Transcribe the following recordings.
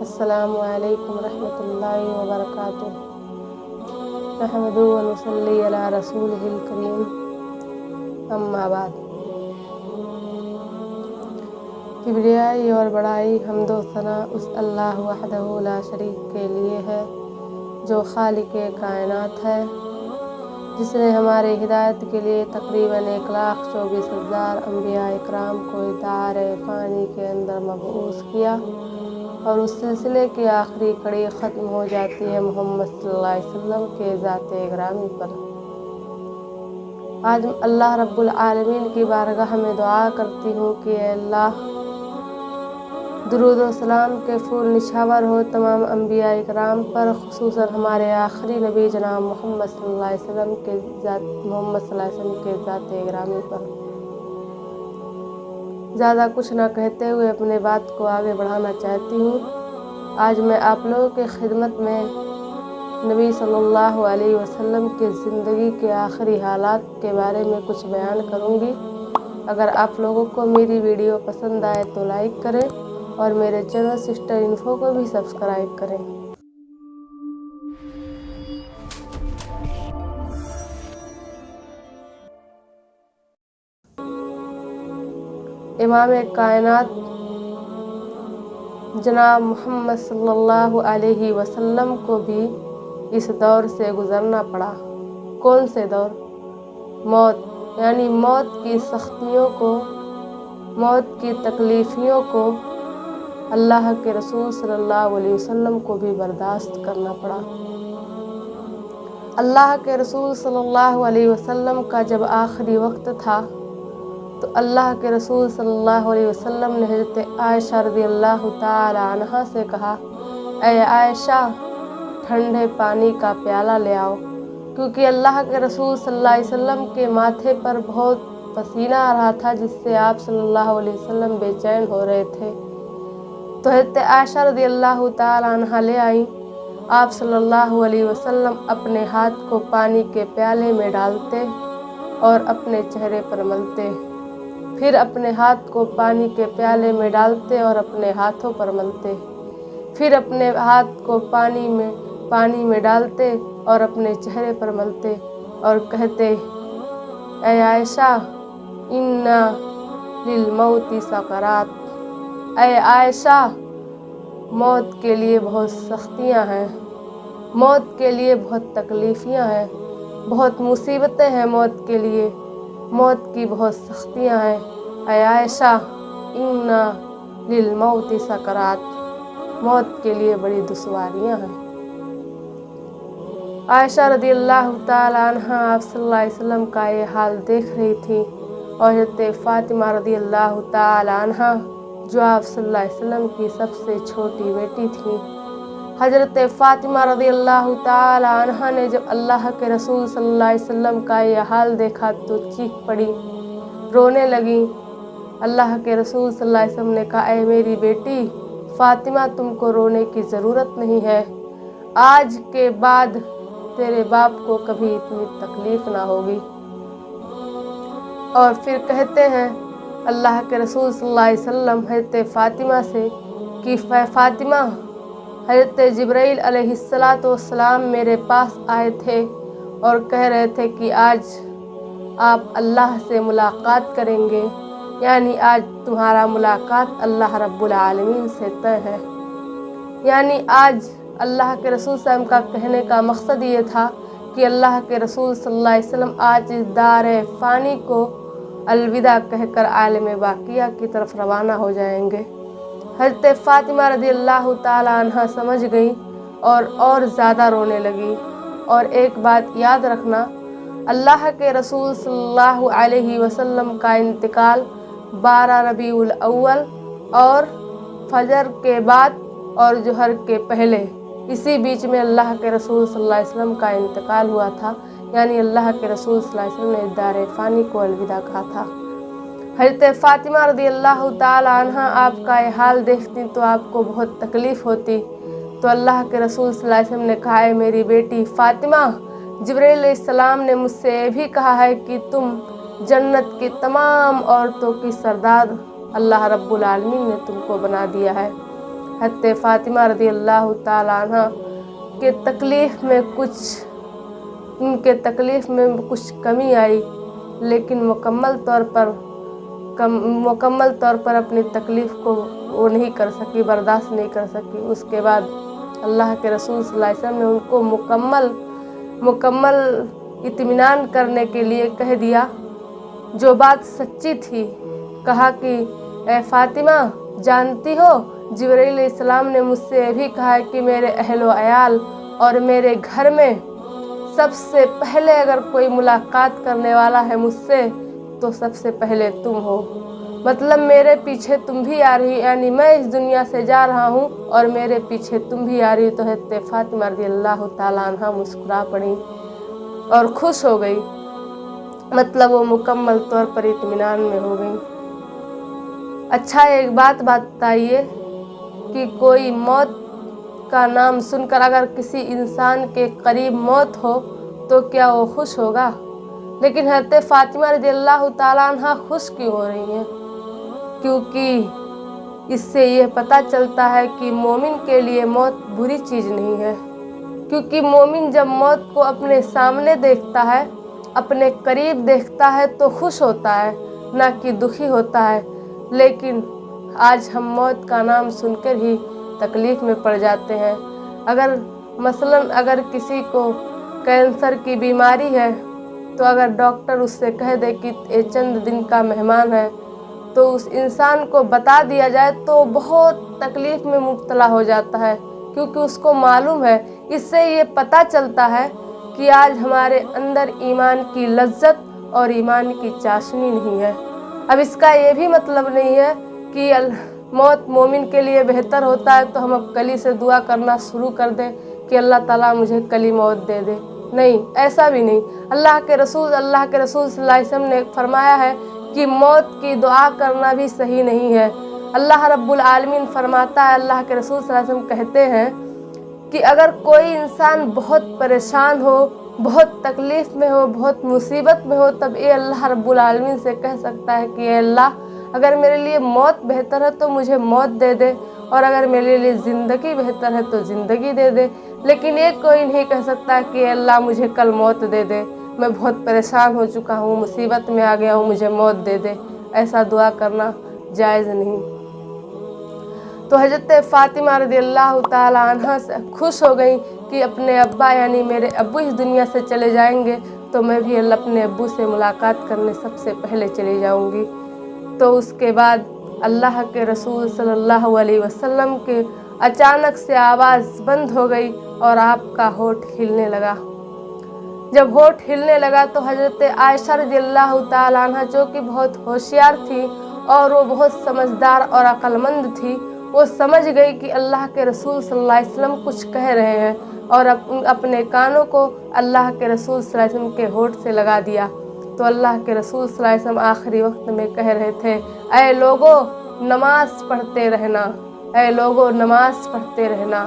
السلام علیکم ورحمۃ اللہ وبرکاتہ۔ نحمدہ و نصلی علی رسولہ الکریم، اما بعد۔ کبریائی اور بڑائی حمد و ثنا اس اللہ وحدہ لا شریک کے لیے ہے جو خالق کائنات ہے، جس نے ہمارے ہدایت کے لیے تقریباً 1,24,000 انبیاء اکرام کو دار فانی کے اندر مبعوث کیا، اور اس سلسلے کی آخری کڑی ختم ہو جاتی ہے محمد صلی اللہ علیہ وسلم کے ذات گرامی پر۔ آج اللہ رب العالمین کی بارگاہ میں دعا کرتی ہوں کہ اے اللہ، درود و سلام کے پھول نچھاور ہو تمام انبیاء اکرام پر، خصوصاً ہمارے آخری نبی جناب محمد صلی اللہ علیہ وسلم کے ذات گرامی پر۔ زیادہ کچھ نہ کہتے ہوئے اپنے بات کو آگے بڑھانا چاہتی ہوں۔ آج میں آپ لوگوں کی خدمت میں نبی صلی اللہ علیہ وسلم کی زندگی کے آخری حالات کے بارے میں کچھ بیان کروں گی۔ اگر آپ لوگوں کو میری ویڈیو پسند آئے تو لائک کریں اور میرے چینل سسٹر انفو کو بھی سبسکرائب کریں۔ امام کائنات جناب محمد صلی اللہ علیہ وسلم کو بھی اس دور سے گزرنا پڑا۔ کون سے دور؟ موت، یعنی موت کی سختیوں کو، موت کی تکلیفوں کو اللہ کے رسول صلی اللہ علیہ وسلم کو بھی برداشت کرنا پڑا۔ اللہ کے رسول صلی اللہ علیہ وسلم کا جب آخری وقت تھا تو اللہ کے رسول صلی اللہ علیہ وسلم نے حضرت عائشہ رضی اللہ تعالی عنہا سے کہا، اے عائشہ، ٹھنڈے پانی کا پیالہ لے آؤ، کیونکہ اللہ کے رسول صلی اللہ علیہ وسلم کے ماتھے پر بہت پسینہ آ رہا تھا، جس سے آپ صلی اللہ علیہ وسلم بے چین ہو رہے تھے۔ تو حضرت عائشہ رضی اللہ تعالی عنہا لے آئیں۔ آپ صلی اللہ علیہ وسلم اپنے ہاتھ کو پانی کے پیالے میں ڈالتے اور اپنے چہرے پر ملتے، پھر اپنے ہاتھ کو پانی کے پیالے میں ڈالتے اور اپنے ہاتھوں پر ملتے، پھر اپنے ہاتھ کو پانی میں ڈالتے اور اپنے چہرے پر ملتے اور کہتے، اے عائشہ، ان للموت سکرات، اے عائشہ، موت کے لیے بہت سختیاں ہیں، موت کے لیے بہت تکلیفیاں ہیں، بہت مصیبتیں ہیں موت کے لیے، موت کی بہت سختیاں ہیں، اے عائشہ، ان للموت سکرات، موت کے لیے بڑی دشواریاں ہیں۔ عائشہ رضی اللہ تعالی عنہا آپ صلی اللہ علیہ وسلم کا یہ حال دیکھ رہی تھی، اور حضرت فاطمہ رضی اللہ تعالی عنہا جو آپ صلی اللہ علیہ وسلم کی سب سے چھوٹی بیٹی تھی، حضرت فاطمہ رضی اللہ تعالی عنہا نے جب اللہ کے رسول صلی اللہ علیہ وسلم کا یہ حال دیکھا تو چیخ پڑی، رونے لگی۔ اللہ کے رسول صلی اللہ علیہ وسلم نے کہا، اے میری بیٹی فاطمہ، تم کو رونے کی ضرورت نہیں ہے، آج کے بعد تیرے باپ کو کبھی اتنی تکلیف نہ ہوگی۔ اور پھر کہتے ہیں اللہ کے رسول صلی اللہ علیہ وسلم حضرت فاطمہ سے کہ فاطمہ، حضرت جبرائیل علیہ السلام میرے پاس آئے تھے اور کہہ رہے تھے کہ آج آپ اللہ سے ملاقات کریں گے، یعنی آج تمہارا ملاقات اللہ رب العالمین سے طے ہے۔ یعنی آج اللہ کے رسول صلی اللہ علیہ وسلم کا کہنے کا مقصد یہ تھا کہ اللہ کے رسول صلی اللہ علیہ وسلم آج اس دار فانی کو الوداع کہہ کر عالم باقیہ کی طرف روانہ ہو جائیں گے۔ حضرت فاطمہ رضی اللہ تعالی عنہا سمجھ گئی اور زیادہ رونے لگی۔ اور ایک بات یاد رکھنا، اللہ کے رسول صلی اللہ علیہ وسلم کا انتقال 12 ربیع الاول اور فجر کے بعد اور ظہر کے پہلے، اسی بیچ میں اللہ کے رسول صلی اللہ علیہ وسلم کا انتقال ہوا تھا، یعنی اللہ کے رسول صلی اللہ علیہ وسلم نے دار فانی کو الوداع کہا تھا۔ حضرت فاطمہ رضی اللہ تعالی عنہا آپ کا یہ حال دیکھتی تو آپ کو بہت تکلیف ہوتی، تو اللہ کے رسول صلی اللہ علیہ وسلم نے کہا، اے میری بیٹی فاطمہ، جبرائیل علیہ السلام نے مجھ سے یہ بھی کہا ہے کہ تم جنت کی تمام عورتوں کی سردار اللہ رب العالمین نے تم کو بنا دیا ہے۔ حضرت فاطمہ رضی اللہ تعالیٰ عنہ کے تکلیف میں کچھ کمی آئی، لیکن مکمل طور پر اپنی تکلیف کو وہ نہیں کر سکی، برداشت نہیں کر سکی۔ اس کے بعد اللہ کے رسول صلی اللہ علیہ وسلم نے ان کو مکمل اطمینان کرنے کے لیے کہہ دیا جو بات سچی تھی۔ کہا کہ اے فاطمہ، جانتی ہو جبرائیل علیہ السلام نے مجھ سے یہ بھی کہا ہے کہ میرے اہل و عیال اور میرے گھر میں سب سے پہلے اگر کوئی ملاقات کرنے والا ہے مجھ سے تو سب سے پہلے تم ہو، مطلب میرے پیچھے تم بھی آ رہی، یعنی میں اس دنیا سے جا رہا ہوں اور میرے پیچھے تم بھی آ رہی۔ تو حضرت فاطمہ رضی اللہ تعالیٰ عنہ مسکرا پڑی اور خوش ہو گئی، مطلب وہ مکمل طور پر اطمینان میں ہو گئی۔ اچھا، ایک بات بتائیے کہ کوئی موت کا نام سن کر اگر کسی انسان کے قریب موت ہو تو کیا وہ خوش ہوگا؟ لیکن حضرت فاطمہ رضی اللہ تعالیٰ عنہ خوش کیوں ہو رہی ہیں؟ کیونکہ اس سے یہ پتہ چلتا ہے کہ مومن کے لیے موت بری چیز نہیں ہے، کیونکہ مومن جب موت کو اپنے سامنے دیکھتا ہے، اپنے قریب دیکھتا ہے تو خوش ہوتا ہے، نہ کہ دکھی ہوتا ہے۔ لیکن آج ہم موت کا نام سن کر ہی تکلیف میں پڑ جاتے ہیں۔ اگر کسی کو کینسر کی بیماری ہے تو اگر ڈاکٹر اس سے کہہ دے کہ یہ چند دن کا مہمان ہے تو اس انسان کو بتا دیا جائے تو بہت تکلیف میں مبتلا ہو جاتا ہے، کیونکہ اس کو معلوم ہے۔ اس سے یہ پتہ چلتا ہے کہ آج ہمارے اندر ایمان کی لذت اور ایمان کی چاشنی نہیں ہے۔ اب اس کا یہ بھی مطلب نہیں ہے کہ موت مومن کے لیے بہتر ہوتا ہے تو ہم اب کلی سے دعا کرنا شروع کر دیں کہ اللہ تعالیٰ مجھے کلی موت دے دے۔ نہیں، ایسا بھی نہیں۔ اللہ کے رسول صلی اللہ علیہ وسلم نے فرمایا ہے کہ موت کی دعا کرنا بھی صحیح نہیں ہے۔ اللہ رب العالمین فرماتا ہے، اللہ کے رسول صلی اللہ علیہ وسلم کہتے ہیں کہ اگر کوئی انسان بہت پریشان ہو، بہت تکلیف میں ہو، بہت مصیبت میں ہو، تب یہ اللہ رب العالمین سے کہہ سکتا ہے کہ اے اللہ، اگر میرے لیے موت بہتر ہے تو مجھے موت دے دے، اور اگر میرے لیے زندگی بہتر ہے تو زندگی دے دے۔ لیکن یہ کوئی نہیں کہہ سکتا کہ اے اللہ مجھے کل موت دے دے، میں بہت پریشان ہو چکا ہوں، مصیبت میں آ گیا ہوں، مجھے موت دے دے۔ ایسا دعا کرنا جائز نہیں۔ تو حضرت فاطمہ رضی اللہ تعالیٰ عنہ سے خوش ہو گئیں کہ اپنے ابا یعنی میرے ابو اس دنیا سے چلے جائیں گے تو میں بھی اپنے ابو سے ملاقات کرنے سب سے پہلے چلی جاؤں گی۔ تو اس کے بعد اللہ کے رسول صلی اللہ علیہ وسلم کے اچانک سے آواز بند ہو گئی اور آپ کا ہونٹ ہلنے لگا۔ جب ہونٹ ہلنے لگا تو حضرت عائشہ رضی اللہ تعالیٰ عنہ، جو کہ بہت ہوشیار تھی اور وہ بہت سمجھدار اور عقل مند تھی، وہ سمجھ گئی کہ اللہ کے رسول صلی اللہ علیہ وسلم کچھ کہہ رہے ہیں، اور اپنے کانوں کو اللہ کے رسول صلی اللہ علیہ وسلم کے ہونٹ سے لگا دیا۔ تو اللہ کے رسول صلی اللہ علیہ وسلم آخری وقت میں کہہ رہے تھے، اے لوگو نماز پڑھتے رہنا، اے لوگو نماز پڑھتے رہنا،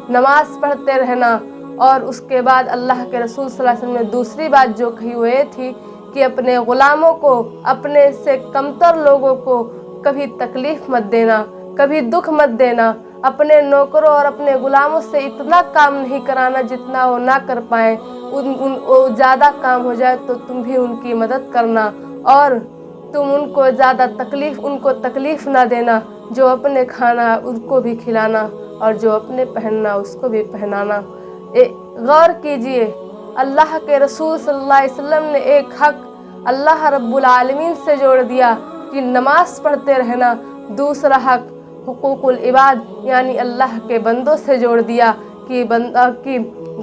نماز پڑھتے رہنا۔ اور اس کے بعد اللہ کے رسول صلی اللہ علیہ وسلم نے دوسری بات جو کہی وہ یہ تھی کہ اپنے غلاموں کو، اپنے سے کمتر لوگوں کو کبھی تکلیف مت دینا، کبھی دکھ مت دینا، اپنے نوکروں اور اپنے غلاموں سے اتنا کام نہیں کرانا جتنا وہ نہ کر پائیں، وہ زیادہ کام ہو جائے تو تم بھی ان کی مدد کرنا، اور تم ان کو تکلیف نہ دینا، جو اپنے کھانا ان کو بھی کھلانا اور جو اپنے پہننا اس کو بھی پہنانا۔ غور کیجئے، اللہ کے رسول صلی اللہ علیہ وسلم نے ایک حق اللہ رب العالمین سے جوڑ دیا کہ نماز پڑھتے رہنا، دوسرا حق حقوق العباد یعنی اللہ کے بندوں سے جوڑ دیا کہ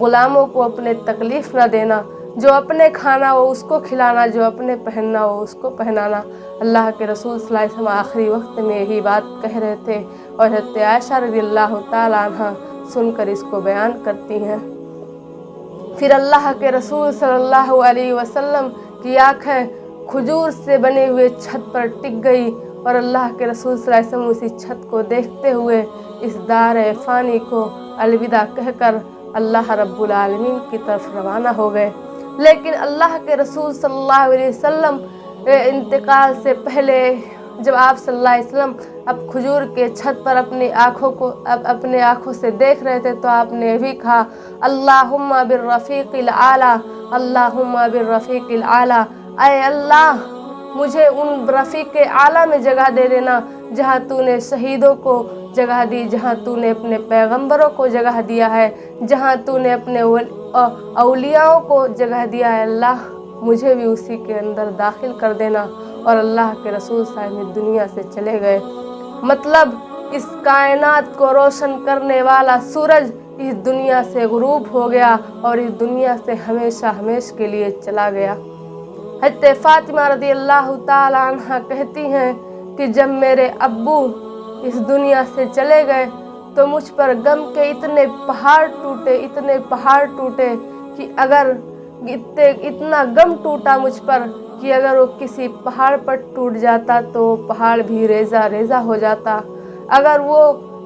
غلاموں کو اپنے تکلیف نہ دینا، جو اپنے کھانا وہ اس کو کھلانا، جو اپنے پہننا وہ اس کو پہنانا۔ اللہ کے رسول صلی اللہ علیہ وسلم آخری وقت میں یہی بات کہہ رہے تھے، اور حضرت عائشہ رضی اللہ تعالیٰ عنہ سن کر اس کو بیان کرتی ہیں۔ پھر اللہ کے رسول صلی اللہ علیہ وسلم کی آنکھیں کھجور سے بنے ہوئے چھت پر ٹک گئی، اور اللہ کے رسول صلی اللہ علیہ وسلم اسی چھت کو دیکھتے ہوئے اس دار فانی کو الوداع کہہ کر اللہ رب العالمین کی طرف روانہ ہو گئے۔ لیکن اللہ کے رسول صلی اللہ علیہ وسلم انتقال سے پہلے جب آپ صلی اللہ علیہ وسلم اب کھجور کے چھت پر اپنے آنکھوں سے دیکھ رہے تھے تو آپ نے بھی کہا اللہم بالرفیق الاعلیٰ، اللہم بالرفیق الاعلیٰ، اے اللہ مجھے ان رفیق اعلیٰ میں جگہ دے دینا جہاں تو نے شہیدوں کو جگہ دی، جہاں تو نے اپنے پیغمبروں کو جگہ دیا ہے، جہاں تو نے اپنے اولیاءوں کو جگہ دیا ہے، اللہ مجھے بھی اسی کے اندر داخل کر دینا۔ اور اللہ کے رسول صلی اللہ علیہ وسلم دنیا سے چلے گئے۔ مطلب اس کائنات کو روشن کرنے والا سورج اس دنیا سے غروب ہو گیا اور اس دنیا سے ہمیشہ ہمیشہ کے لیے چلا گیا۔ حضرت فاطمہ رضی اللہ تعالی عنہ کہتی ہیں کہ جب میرے ابو اس دنیا سے چلے گئے تو مجھ پر غم کے اتنے پہاڑ ٹوٹے کہ اگر اتنا غم ٹوٹا مجھ پر کہ اگر وہ کسی پہاڑ پر ٹوٹ جاتا تو پہاڑ بھی ریزہ ریزہ ہو جاتا، اگر وہ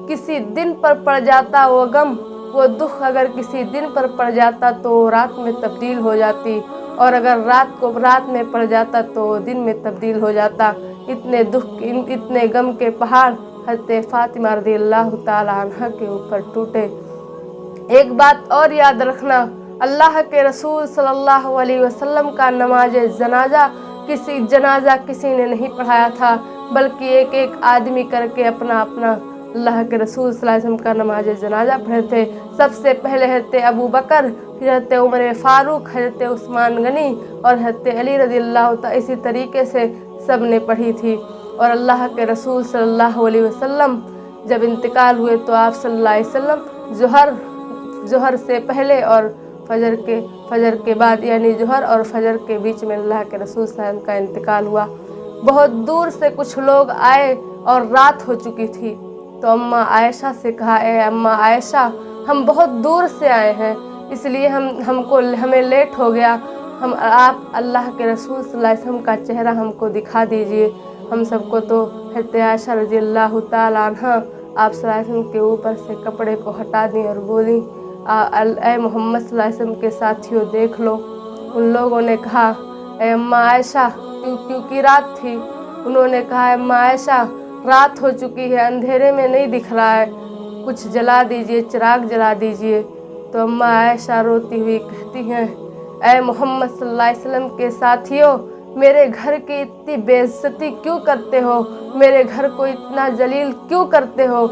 کسی دن پر پڑ جاتا وہ غم وہ دکھ اگر کسی دن پر پڑ جاتا تو رات میں تبدیل ہو جاتی، اور اگر رات میں پڑ جاتا تو دن میں تبدیل ہو جاتا۔ اتنے دکھ اتنے غم کے پہاڑ حضرت فاطمہ رضی اللہ تعالی عنہ کے اوپر ٹوٹے۔ ایک بات اور یاد رکھنا، اللہ کے رسول صلی اللہ علیہ وسلم کا نماز جنازہ کسی نے نہیں پڑھایا تھا، بلکہ ایک ایک آدمی کر کے اپنا اللہ کے رسول صلی اللہ علیہ وسلم کا نماز جنازہ پڑھے تھے۔ سب سے پہلے حضرت ابو بکر، پھر حضرت عمر فاروق، حضرت عثمان غنی اور حضرت علی رضی اللہ تعالیٰ، اسی طریقے سے سب نے پڑھی تھی۔ اور اللہ کے رسول صلی اللہ علیہ وسلم جب انتقال ہوئے تو آپ صلی اللہ علیہ وسلم ظہر سے پہلے اور فجر کے بعد، یعنی ظہر اور فجر کے بیچ میں اللہ کے رسول صلی اللہ علیہ وسلم کا انتقال ہوا۔ بہت دور سے کچھ لوگ آئے اور رات ہو چکی تھی تو اماں عائشہ سے کہا اے اماں عائشہ ہم بہت دور سے آئے ہیں اس لیے ہمیں لیٹ ہو گیا، آپ اللہ کے رسول صلی اللہ علیہ وسلم کا چہرہ ہم کو دکھا دیجئے۔ ہم سب کو تو حضرت عائشہ رضی اللہ تعالی عنہ آپ صلی اللہ علیہ وسلم کے اوپر سے کپڑے کو ہٹا دیں اور بولیں اے محمد صلی اللہ علیہ وسلم کے ساتھیوں دیکھ لو۔ ان لوگوں نے کہا اے اماں عائشہ، کیونکہ رات تھی، انہوں نے کہا اے اماں عائشہ رات ہو چکی ہے، اندھیرے میں نہیں دکھ رہا ہے، کچھ جلا دیجئے، چراغ جلا دیجئے۔ تو اماں عائشہ روتی ہوئی کہتی ہیں اے محمد صلی اللہ علیہ وسلم کے ساتھیوں، میرے گھر کی اتنی بے عزتی کیوں کرتے ہو، میرے گھر کو اتنا ذلیل کیوں کرتے ہو،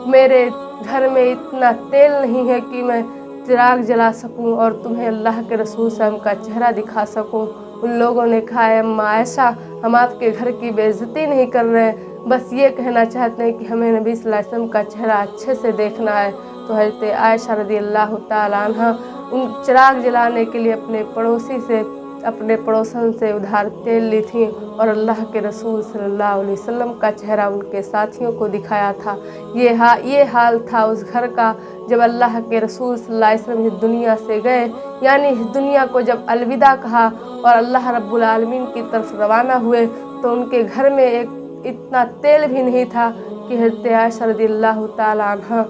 میرے گھر میں اتنا تیل نہیں ہے کہ میں چراغ جلا سکوں اور تمہیں اللہ کے رسول صلی اللہ علیہ وسلم کا چہرہ دکھا سکوں۔ ان لوگوں نے کہا اے اماں عائشہ ہم آپ کے گھر کی بے عزتی نہیں کر رہے ہیں، بس یہ کہنا چاہتے ہیں کہ ہمیں نبی صلی اللہ علیہ وسلم کا چہرہ اچھے سے دیکھنا ہے۔ تو حضرت عائشہ رضی اللہ تعالی عنہ ان چراغ جلانے کے لیے اپنے پڑوسن سے ادھار تیل لی تھیں اور اللہ کے رسول صلی اللہ علیہ وسلم کا چہرہ ان کے ساتھیوں کو دکھایا تھا۔ یہ حال تھا اس گھر کا جب اللہ کے رسول صلی اللہ علیہ وسلم اس دنیا سے گئے، یعنی اس دنیا کو جب الوداع کہا اور اللہ رب العالمین کی طرف روانہ ہوئے تو ان کے گھر میں اتنا تیل بھی نہیں تھا کہ حضرت عائشہ رضی اللہ تعالی عنہ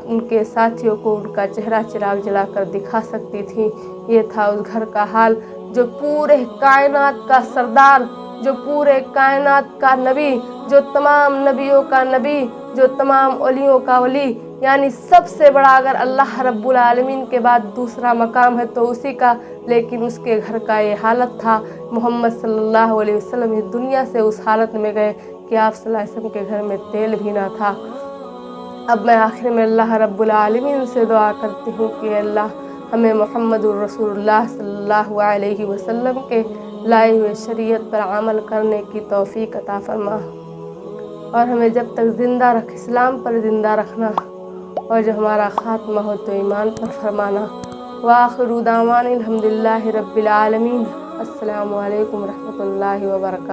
ان کے ساتھیوں کو ان کا چہرہ چراغ جلا کر دکھا سکتی تھی۔ یہ تھا اس گھر کا حال جو پورے کائنات کا سردار، جو پورے کائنات کا نبی، جو تمام نبیوں کا نبی، جو تمام ولیوں کا ولی، یعنی سب سے بڑا اگر اللہ رب العالمین کے بعد دوسرا مقام ہے تو اسی کا، لیکن اس کے گھر کا یہ حالت تھا۔ محمد صلی اللہ علیہ وسلم اس دنیا سے اس حالت میں گئے کہ آپ صلی اللہ علیہ وسلم کے گھر میں تیل بھی نہ تھا۔ اب میں آخر میں اللہ رب العالمین سے دعا کرتی ہوں کہ اللہ ہمیں محمد الرسول اللہ صلی اللہ علیہ وسلم کے لائے ہوئے شریعت پر عمل کرنے کی توفیق عطا فرما، اور ہمیں جب تک زندہ رکھ اسلام پر زندہ رکھنا، اور جب ہمارا خاتمہ ہو تو ایمان پر فرمانا۔ وآخر دعوانا الحمدللہ رب العالمین۔ السلام علیکم ورحمۃ اللہ وبرکاتہ۔